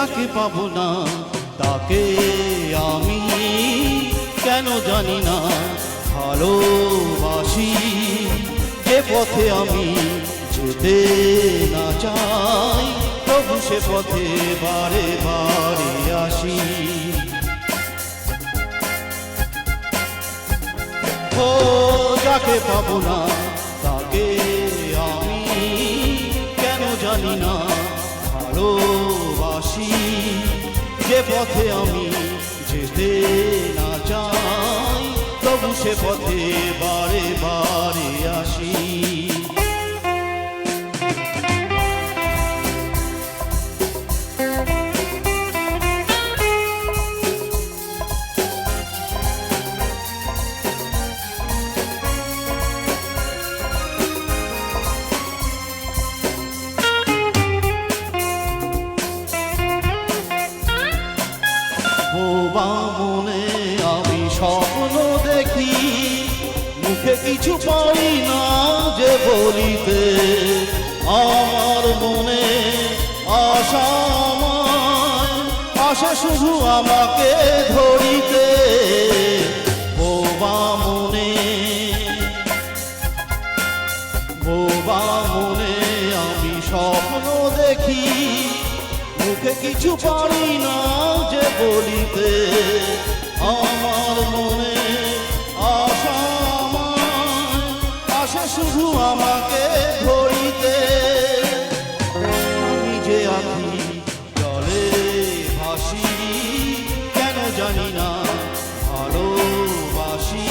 যাকে পাবো না তাকে আমি কেন জানি না ভালোবাসি। যে পথে আমি যেতে না চাই তবু সে পথে বারে বারে আসি। ও যাকে পাবো না তাকে আমি কেন জানি না ভালোবাসি। যে পথে আমি যেতে না চাই তবু সে পথে বারে বারে আসি। বোবা মনে আমি স্বপ্ন দেখি, মুখে কিছু পারি না যে বলিতে। আমার মনে আশা আশা শুধু আমাকে ধরিতে। বোবা মনে আমি স্বপ্ন দেখি, মুখে কিছু পারি না যে বলিতে। আমার মনে আশা আশা শুধু আমাকে ধরিতে। আমি যে আঁখি জলে ভাসি কেন জানি না ভালোবাসি।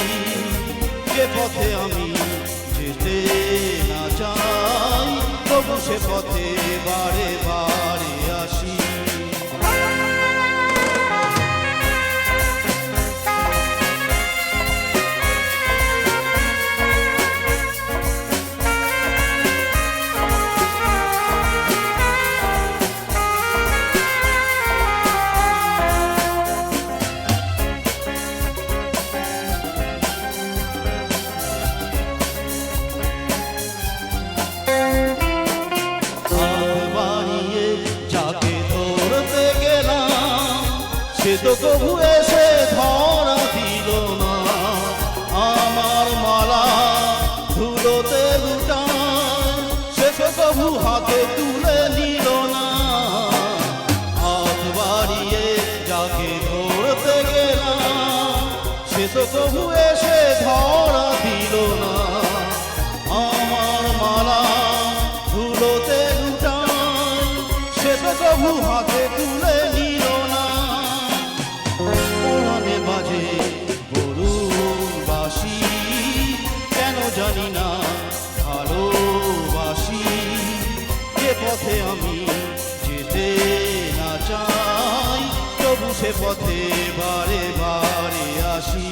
যে পথে আমি যেতে না চাই তবু সে পথে বারে বারে আসি। সে তো কবু এসে ধরা দিল না, আমার মালা ধুলোতে লুটায় সে তো কবু হাতে তুলে নিল না। হাত বাড়িয়ে যাকে ধরতে গেলাম সে তো কবু এসে ধরা দিল না, আমার মালা ধুলোতে লুটায় সে তো কবু হাতে তুলে নিল না। পুরাণে বাজে গরুর বাঁশি কেন জানি না ভালোবাসি। যে পথে আমি যেতে না চাই তবু সে পথে বারে বারে আসি।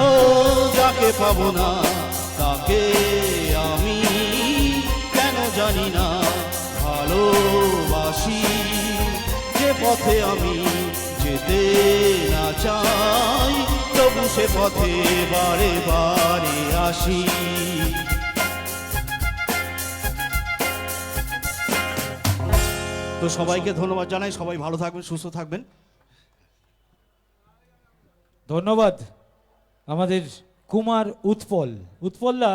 ও যাকে পাবো না তাকে আমি কেন জানি না ভালোবাসি। যে পথে আমি যেতে না চাই তবু সে পথে বারে বারে আসি। তো সবাইকে ধন্যবাদ জানাই, সবাই ভালো থাকবেন, সুস্থ থাকবেন। ধন্যবাদ আমাদের কুমার উৎপল। উৎপলদা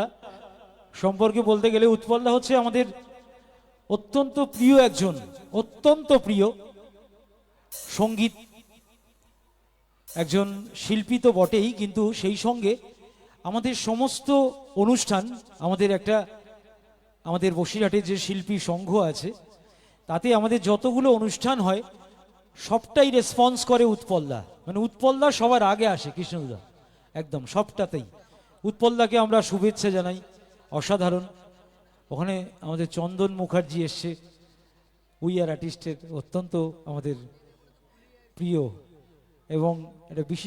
সম্পর্কে বলতে গেলে উৎপলদা হচ্ছে আমাদের অত্যন্ত প্রিয় একজন, অত্যন্ত প্রিয় সঙ্গীত একজন শিল্পী তো বটেই, কিন্তু সেই সঙ্গে আমাদের সমস্ত অনুষ্ঠান, আমাদের বসিরহাটের যে শিল্পী সংঘ আছে তাতে আমাদের যতগুলো অনুষ্ঠান হয় সবটাই রেসপন্স করে উৎপলদা। মানে উৎপলদা সবার আগে আসে, কৃষ্ণদা একদম সবটাতেই। উৎপলদাকে আমরা শুভেচ্ছা জানাই, অসাধারণ। ওখানে আমাদের চন্দন মুখার্জি এসছে, উই আর আর্টিস্টের অত্যন্ত আমাদের প্রিয় এবং একটা বিশেষ